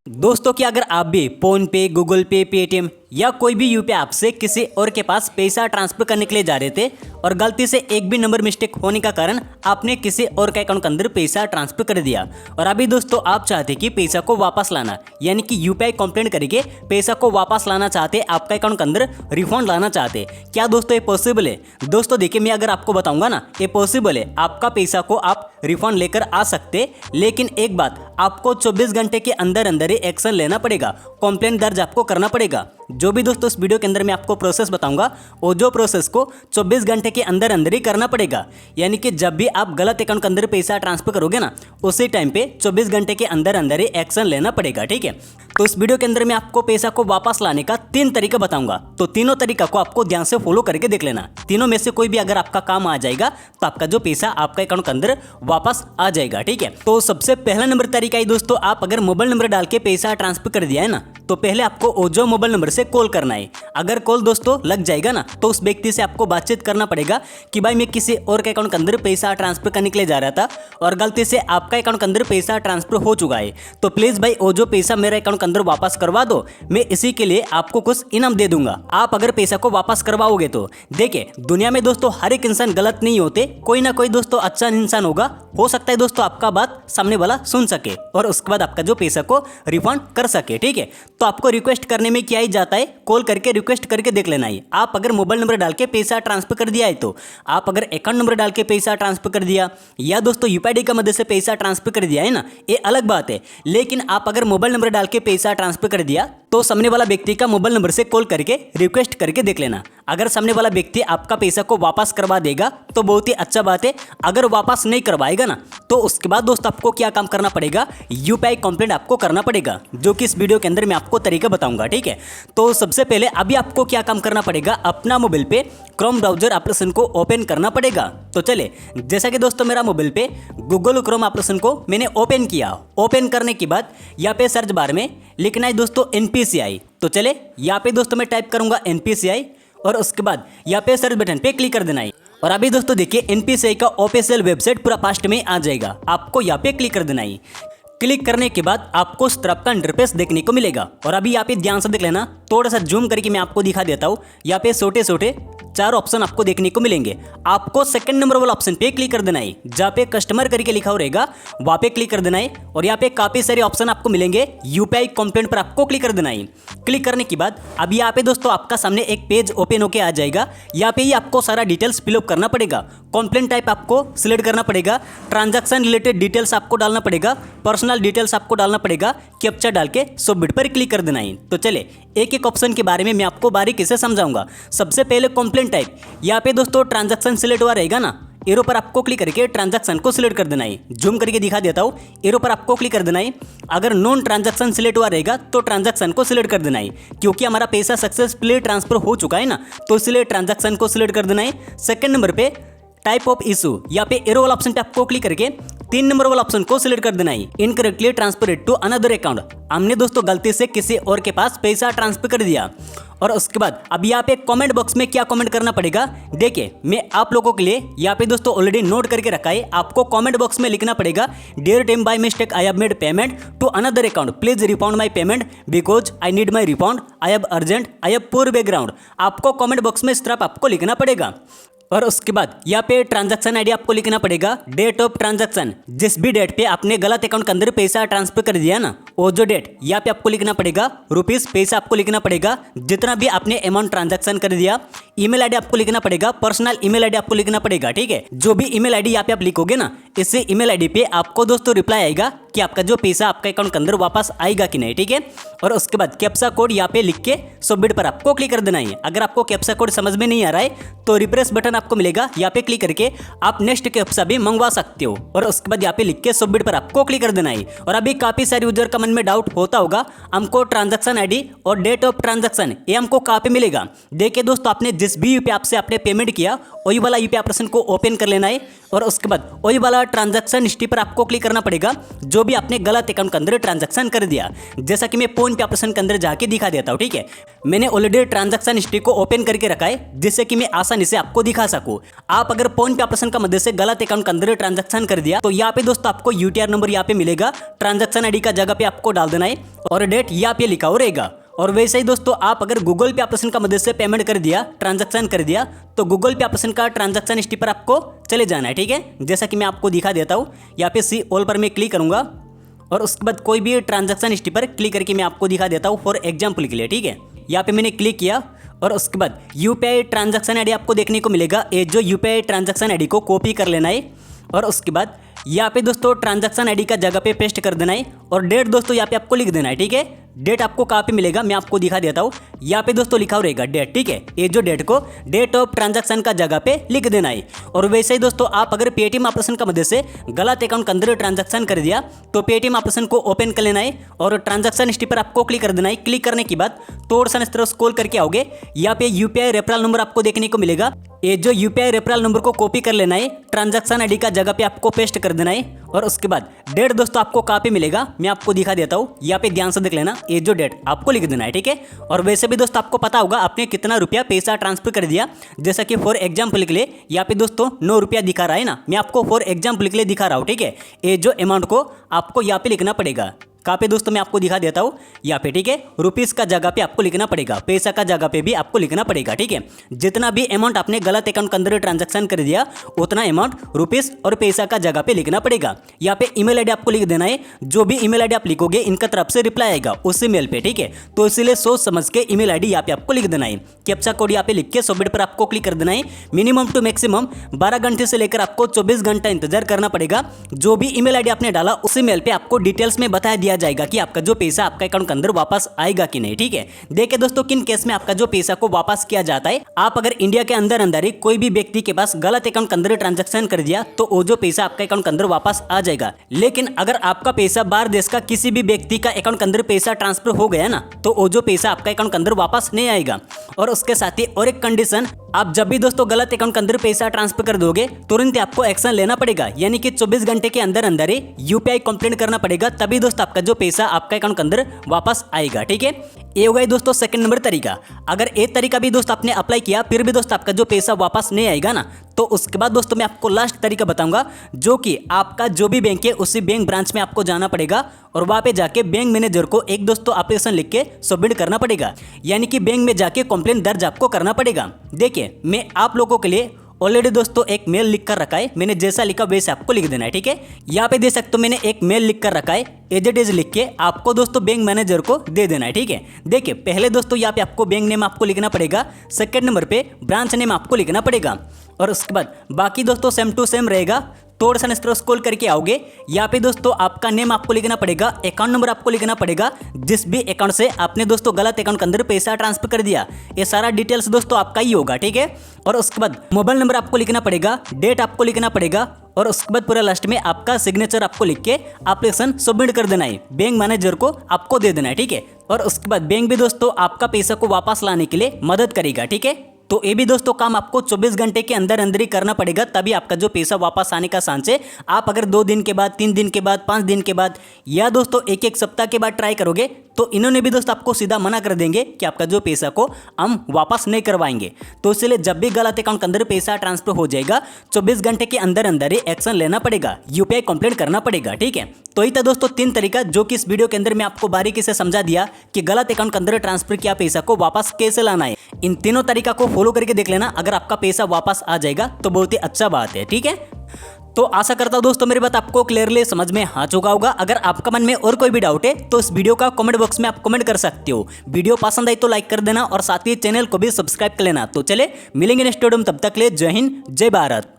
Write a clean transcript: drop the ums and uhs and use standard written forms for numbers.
दोस्तों कि अगर आप भी फोन पे, गूगल पे, पेटीएम या कोई भी यूपीआई ऐप से किसी और के पास पैसा ट्रांसफर करने के लिए जा रहे थे और गलती से एक भी नंबर मिस्टेक होने का कारण आपने किसी और के अकाउंट के अंदर पैसा ट्रांसफर कर दिया और अभी दोस्तों आप चाहते कि पैसा को वापस लाना, यानी कि यूपीआई कंप्लेंट करके पैसा को वापस लाना चाहते, आपका अकाउंट के अंदर रिफंड लाना चाहते। क्या दोस्तों ये पॉसिबल है? दोस्तों देखिए, मैं अगर आपको बताऊंगा ना, ये पॉसिबल है। आपका पैसा को आप रिफंड लेकर आ सकते, लेकिन एक बात, आपको 24 घंटे के अंदर अंदर ही एक्शन लेना पड़ेगा, कंप्लेंट दर्ज आपको करना पड़ेगा। जो भी दोस्तों इस वीडियो के अंदर मैं आपको प्रोसेस बताऊंगा, वो जो प्रोसेस को 24 घंटे के अंदर अंदर ही करना पड़ेगा। यानी कि जब भी आप गलत अकाउंट के अंदर पैसा ट्रांसफर करोगे ना, उसी टाइम पे 24 घंटे के अंदर अंदर ही एक्शन लेना पड़ेगा, ठीक है। तो इस वीडियो के अंदर मैं आपको पैसा को वापस लाने का 3 तरीका बताऊंगा, तो तीनों तरीका को आपको ध्यान से फॉलो करके देख लेना। तीनों में से कोई भी अगर आपका काम आ जाएगा तो आपका जो पैसा आपका अकाउंट के अंदर वापस आ जाएगा, ठीक है। तो सबसे पहला नंबर तरीका है दोस्तों, आप अगर मोबाइल नंबर डाल के पैसा ट्रांसफर कर दिया है ना, तो पहले आपको वो जो मोबाइल नंबर से कॉल करना है। अगर कॉल दोस्तों लग जाएगा ना, तो उस व्यक्ति से आपको बातचीत करना पड़ेगा कि भाई मैं किसी और के अकाउंट के अंदर पैसा ट्रांसफर करने के लिए जा रहा था और गलती से आपका अकाउंट के अंदर पैसा ट्रांसफर हो चुका है, तो प्लीज भाई वो जो पैसा मेरे अकाउंट के अंदर वापस करवा दो, मैं इसी के लिए आपको कुछ इनाम दे दूंगा आप अगर पैसा को वापस करवाओगे तो। देखिए, दुनिया में दोस्तों हर एक इंसान गलत नहीं होते, कोई ना कोई दोस्तों अच्छा इंसान होगा। हो सकता है दोस्तों आपका बात सामने वाला सुन सके और उसके बाद आपका जो पैसा को रिफंड कर सके, ठीक है। तो आपको रिक्वेस्ट करने में क्या ही जाता है, कॉल करके रिक्वेस्ट करके देख लेना है। आप अगर मोबाइल नंबर डाल के पैसा ट्रांसफर कर दिया है, तो आप अगर अकाउंट नंबर डाल के पैसा ट्रांसफर कर दिया या दोस्तों यूपीआई का मदद से पैसा ट्रांसफर कर दिया है ना, ये अलग बात है। लेकिन आप अगर मोबाइल नंबर डाल के पैसा ट्रांसफर कर दिया, तो सामने वाला व्यक्ति का मोबाइल नंबर से कॉल करके रिक्वेस्ट करके देख लेना। अगर सामने वाला व्यक्ति आपका पैसा को वापस करवा देगा तो बहुत ही अच्छा बात है। अगर वापस नहीं करवाएगा ना, तो उसके बाद दोस्त आपको क्या काम करना पड़ेगा, यूपीआई कंप्लेंट आपको करना पड़ेगा, जो कि इस वीडियो के अंदर मैं आपको तरीका बताऊंगा, ठीक है। तो सबसे पहले अभी आपको क्या काम करना पड़ेगा, अपना मोबाइल पे क्रोम ब्राउजर एप्लीकेशन को ओपन करना पड़ेगा। तो चले, जैसा कि दोस्तों मेरा मोबाइल पे गूगल क्रोम एप्लीकेशन को मैंने ओपन किया। ओपन करने के बाद यहाँ पे सर्च बार में लिखना है दोस्तों NPCI। तो चले, यहाँ पे दोस्तों मैं टाइप करूंगा NPCI और उसके बाद यहाँ पे सर्च बटन पे क्लिक कर देना है। और अभी दोस्तों देखिए, NPCI का ऑफिशियल वेबसाइट पूरा फास्ट में आ जाएगा, आपको यहाँ पे क्लिक कर देना है। क्लिक करने के बाद आपको उस तरफ का इंटरफेस देखने को मिलेगा और अभी यहाँ पे ध्यान से देख लेना, थोड़ा सा जूम करके मैं आपको दिखा देता हूँ। यहाँ पे छोटे छोटे 4 ऑप्शन आपको देखने को मिलेंगे। आपको सेकंड नंबर वाला ऑप्शन पे क्लिक कर देना है, जहाँ पे कस्टमर करके लिखा हो रहेगा, वहाँ पे क्लिक कर देना है। और यहाँ पे काफी सारे ऑप्शन आपको मिलेंगे, यूपीआई कंप्लेंट पर आपको क्लिक कर देना है। क्लिक करने के बाद अब यहाँ पे दोस्तों आपका सामने एक पेज ओपन होके आ जाएगा। यहाँ पे ही आपको सारा डिटेल्स फिलअप करना पड़ेगा। कंप्लेंट टाइप आपको सिलेक्ट करना पड़ेगा, ट्रांजैक्शन रिलेटेड डिटेल्स आपको डालना पड़ेगा, पर्सनल डिटेल्स आपको डालना पड़ेगा, कैप्चा डाल के सबमिट पर क्लिक कर देना है। तो चले, एक एक ऑप्शन के बारे में मैं आपको बारीकी से समझाऊंगा। सबसे पहले कंप्लेंट टाइप, यहाँ पे दोस्तों ट्रांजैक्शन सिलेक्ट हुआ रहेगा ना, एरो पर आपको क्लिक करके ट्रांजैक्शन को सिलेक्ट कर देना है। जूम करके दिखा देता हूँ, एरो पर आपको क्लिक कर देना है। अगर नॉन ट्रांजैक्शन सिलेक्ट हुआ रहेगा तो ट्रांजैक्शन को सिलेक्ट कर देना है, क्योंकि हमारा पैसा सक्सेसफुली ट्रांसफर हो चुका है ना, तो इसलिए ट्रांजैक्शन को सिलेक्ट कर देना है। सेकंड नंबर पे टाइप ऑफ इशू, यहाँ पे एरो वाला ऑप्शन पे आपको क्लिक करके 3 नंबर वाला ऑप्शन को सिलेक्ट कर देना है, incorrectly transfer to another account. हमने दोस्तों गलती से किसी और के पास पैसा ट्रांसफर कर दिया। और उसके बाद अब यहाँ पे कमेंट बॉक्स में क्या कमेंट करना पड़ेगा, देखिए मैं आप लोगों के लिए यहाँ पे दोस्तों ऑलरेडी नोट करके रखा है। आपको कमेंट बॉक्स में लिखना पड़ेगा, dear team, by mistake I have made payment to another account, please refund my payment because I need my refund, I have urgent, I have poor background. आपको comment box में इस तरफ आपको लिखना पड़ेगा। और उसके बाद यहाँ पे ट्रांजैक्शन आईडी आपको लिखना पड़ेगा, डेट ऑफ ट्रांजैक्शन, जिस भी डेट पे आपने गलत अकाउंट के अंदर पैसा ट्रांसफर कर दिया ना, वो जो डेट यहाँ पे आपको लिखना पड़ेगा, रुपीस पैसा आपको लिखना पड़ेगा, जितना भी आपने अमाउंट ट्रांजैक्शन कर दिया। ईमेल आईडी आपको लिखना पड़ेगा, पर्सनल ईमेल आईडी आपको लिखना पड़ेगा, ठीक है। जो भी ईमेल आईडी यहाँ पे आप लिखोगे ना, इससे ईमेल आईडी पे आपको दोस्तों रिप्लाई आएगा कि आपका जो पैसा आपका अकाउंट के अंदर वापस आएगा कि नहीं, ठीक है। और उसके बाद कैप्चा कोड यहाँ पे लिख के सबमिट पर आपको क्लिक कर देना है। अगर आपको कैप्चा कोड समझ में नहीं आ रहा है तो रिफ्रेश बटन आपको मिलेगा, यहाँ पे क्लिक करके आप नेक्स्ट कैप्चा भी मंगवा सकते हो। और उसके बाद यहाँ पे लिख के सबमिट पर आपको क्लिक कर देना है। और अभी काफी सारे यूजर का मन में डाउट होता होगा, हमको ट्रांजैक्शन आईडी और डेट ऑफ ट्रांजैक्शन ये हमको कहाँ पे मिलेगा। देखिए दोस्तों, आपने जिस भी यूपीआई ऐप से आपने पेमेंट किया वही वाला यूपीआई एप्लीकेशन को ओपन कर लेना है और उसके बाद वही वाला ट्रांजैक्शन हिस्ट्री पर आपको क्लिक करना पड़ेगा जो भी आपने गलत अकाउंट के अंदर ट्रांजैक्शन कर दिया। जैसा कि मैं फोन पे एप्लीकेशन के अंदर जाके दिखा देता हूँ, ठीक है। मैंने ऑलरेडी ट्रांजैक्शन हिस्ट्री को ओपन करके रखा है जिससे कि मैं आसानी से आपको दिखा सकूँ। आप अगर फोन पे एप्लीकेशन का मदद से गलत अकाउंट के अंदर ट्रांजैक्शन कर दिया तो यहाँ पे दोस्तों आपको यूटीआर नंबर यहाँ पे मिलेगा, ट्रांजैक्शन आईडी का जगह पे आपको डाल देना है और डेट यहाँ पे लिखा हुआ रहेगा। और वैसे ही दोस्तों आप अगर गूगल पे एप्लीकेशन का मदद से पेमेंट कर दिया, ट्रांजैक्शन कर दिया, तो गूगल पे एप्लीकेशन का ट्रांजैक्शन हिस्ट्री पर आपको चले जाना है, ठीक है। जैसा कि मैं आपको दिखा देता हूँ, यहाँ पे सी ऑल पर मैं क्लिक करूँगा और उसके बाद कोई भी ट्रांजैक्शन हिस्ट्री पर क्लिक करके मैं आपको दिखा देता हूँ फॉर एग्जाम्पल के लिए, ठीक है। यहाँ पे मैंने क्लिक किया और उसके बाद यूपीआई ट्रांजैक्शन आईडी आपको देखने को मिलेगा। ये जो यूपीआई ट्रांजैक्शन आईडी को कॉपी कर लेना है और उसके बाद यहाँ पे दोस्तों ट्रांजैक्शन आईडी का जगह पे पेस्ट कर देना है और डेट दोस्तों यहाँ पे आपको लिख देना है, ठीक है। डेट आपको कहाँ पे मिलेगा मैं आपको दिखा देता हूँ। यहाँ पे दोस्तों लिखा रहेगा डेट, ठीक है। ये जो डेट को डेट ऑफ ट्रांजैक्शन का जगह पे लिख देना है। और वैसे ही दोस्तों आप अगर पेटीएम एप्लीकेशन का मदद से गलत अकाउंट के अंदर ट्रांजैक्शन कर दिया तो पेटीएम एप्लीकेशन को ओपन कर लेना है और ट्रांजैक्शन हिस्ट्री पर आपको क्लिक कर देना है। क्लिक करने के बाद थोड़ा सा इस तरह स्क्रॉल करके आओगे, यहाँ पे यूपीआई रेफरल नंबर आपको देखने को मिलेगा। ये जो यूपीआई रेफरल नंबर को कॉपी कर लेना है, ट्रांजैक्शन आईडी का जगह पे आपको पेस्ट कर देना है और उसके बाद डेट दोस्तों आपको कहाँ पे मिलेगा मैं आपको दिखा देता हूँ। यहाँ पे ध्यान से देख लेना, ये जो डेट आपको लिख देना है, ठीक है। और वैसे भी दोस्तों आपको पता होगा आपने कितना रुपया पैसा ट्रांसफर कर दिया। जैसा कि फॉर एग्जाम्पल के लिए यहाँ पे दोस्तों 9 रुपया दिखा रहा है ना, मैं आपको फॉर एग्जाम्पल के लिए दिखा रहा हूँ, ठीक है। ये जो अमाउंट को आपको यहाँ पे लिखना पड़ेगा, कहाँ पे दोस्तों मैं आपको दिखा देता हूँ, यहाँ पे, ठीक है। रुपीस का जगह पे आपको लिखना पड़ेगा, पैसा का जगह पे भी आपको लिखना पड़ेगा, ठीक है। जितना भी अमाउंट आपने गलत अकाउंट के अंदर ट्रांजैक्शन कर दिया उतना अमाउंट रुपीस और पैसा का जगह पे लिखना पड़ेगा। यहाँ पे ईमेल आईडी आपको लिख देना है। जो भी ईमेल आईडी आप लिखोगे इनका तरफ से रिप्लाई आएगा उस ईमेल पे, ठीक है। तो इसलिए सोच समझ के ईमेल आईडी यहाँ पे आपको लिख देना है। कैप्चा कोड यहाँ पे लिख के सबमिट पर आपको क्लिक कर देना है। मिनिमम टू मैक्सिमम 12 घंटे से लेकर आपको 24 घंटा इंतजार करना पड़ेगा। जो भी ईमेल आईडी आपने डाला उस ईमेल पे आपको डिटेल्स में बताया दिया जाएगा कि आपका जो पैसा आपका अकाउंट के अंदर वापस आएगा कि नहीं, ठीक है। देखिए दोस्तों किन केस में आपका जो पैसा को वापस किया जाता है। आप अगर इंडिया के अंदर ही कोई भी व्यक्ति के पास गलत अकाउंट के अंदर ट्रांजैक्शन कर दिया तो वो जो पैसा आपका अकाउंट के अंदर वापस आ जाएगा। लेकिन अगर आपका पैसा बाहर देश का किसी भी व्यक्ति का अकाउंट के अंदर पैसा ट्रांसफर हो गया ना तो वो जो पैसा आपका अकाउंट के अंदर वापस नहीं आएगा। और उसके साथ ही और एक कंडीशन, आप जब भी दोस्तों गलत अकाउंट के अंदर पैसा ट्रांसफर कर दोगे तुरंत आपको एक्शन लेना पड़ेगा, यानी कि 24 घंटे के अंदर ही यूपीआई कंप्लेंट करना पड़ेगा, तभी दोस्तों आपका जो पैसा आपका अकाउंट के अंदर वापस आएगा, ठीक है। ये हो गया दोस्तों सेकंड नंबर तरीका। अगर एक तरीका भी दोस्त आपने अप्लाई किया फिर भी दोस्त आपका जो पैसा वापस नहीं आएगा ना तो उसके बाद दोस्तों मैं आपको लास्ट तरीका बताऊंगा, जो कि आपका जो भी बैंक है उसी बैंक ब्रांच में आपको जाना पड़ेगा और वहां पे जाके बैंक मैनेजर को एक दोस्तों एप्लीकेशन लिख के सबमिट करना पड़ेगा, यानी कि बैंक में जाके कंप्लेंट दर्ज आपको करना पड़ेगा। देखिए मैं आप लोगों के लिए ऑलरेडी दोस्तों एक मेल लिख कर रखा है, मैंने जैसा लिखा वैसे आपको लिख देना है, ठीक है। यहाँ पे दे सकते हो मैंने एक मेल लिख कर रखा है, एज इट इज लिख के आपको दोस्तों बैंक मैनेजर को दे देना है, ठीक है। देखिए पहले दोस्तों यहाँ पे आपको बैंक नेम आपको लिखना पड़ेगा, सेकंड नंबर पे ब्रांच नेम आपको लिखना पड़ेगा और उसके बाद बाकी दोस्तों सेम टू सेम रहेगा। थोड़ा सा इस तरह स्क्रॉल करके आओगे, यहाँ पे दोस्तों आपका नेम आपको लिखना पड़ेगा, अकाउंट नंबर आपको लिखना पड़ेगा, जिस भी अकाउंट से आपने दोस्तों गलत अकाउंट के अंदर पैसा ट्रांसफर कर दिया, ये सारा डिटेल्स दोस्तों आपका ही होगा, ठीक है। और उसके बाद मोबाइल नंबर आपको लिखना पड़ेगा, डेट आपको लिखना पड़ेगा और उसके बाद पूरा लास्ट में आपका सिग्नेचर आपको लिख के एप्लीकेशन सबमिट कर देना है, बैंक मैनेजर को आपको दे देना है, ठीक है। और उसके बाद बैंक भी दोस्तों आपका पैसा को वापस लाने के लिए मदद करेगा, ठीक है। तो ये भी दोस्तों काम आपको 24 घंटे के अंदर ही करना पड़ेगा, तभी आपका जो पैसा वापस आने का चांस है। आप अगर 2 दिन के बाद, 3 दिन के बाद, 5 दिन के बाद या दोस्तों एक सप्ताह के बाद ट्राई करोगे तो इन्होंने भी दोस्तों आपको सीधा मना कर देंगे कि आपका जो पैसा को हम वापस नहीं करवाएंगे। तो इसलिए जब भी गलत अकाउंट के अंदर पैसा ट्रांसफर हो जाएगा 24 घंटे के अंदर ही एक्शन लेना पड़ेगा, यूपीआई कंप्लेंट करना पड़ेगा, ठीक है। तो ये था दोस्तों 3 तरीका जो कि इस वीडियो के अंदर मैं आपको बारीकी से समझा दिया कि गलत अकाउंट के अंदर ट्रांसफर किया पैसा को वापस कैसे लाना है। इन तीनों तरीका को फॉलो करके देख लेना, अगर आपका पैसा वापस आ जाएगा तो बहुत ही अच्छा बात है, ठीक है। तो आशा करता हूं दोस्तों मेरी बात आपको क्लियरली समझ में आ चुका होगा। अगर आपका मन में और कोई भी डाउट है तो इस वीडियो का कमेंट बॉक्स में आप कमेंट कर सकते हो। वीडियो पसंद आई तो लाइक कर देना और साथ ही चैनल को भी सब्सक्राइब कर लेना। तो चले मिलेंगे नेक्स्ट वीडियो में, तब तक ले जय हिंद जय भारत।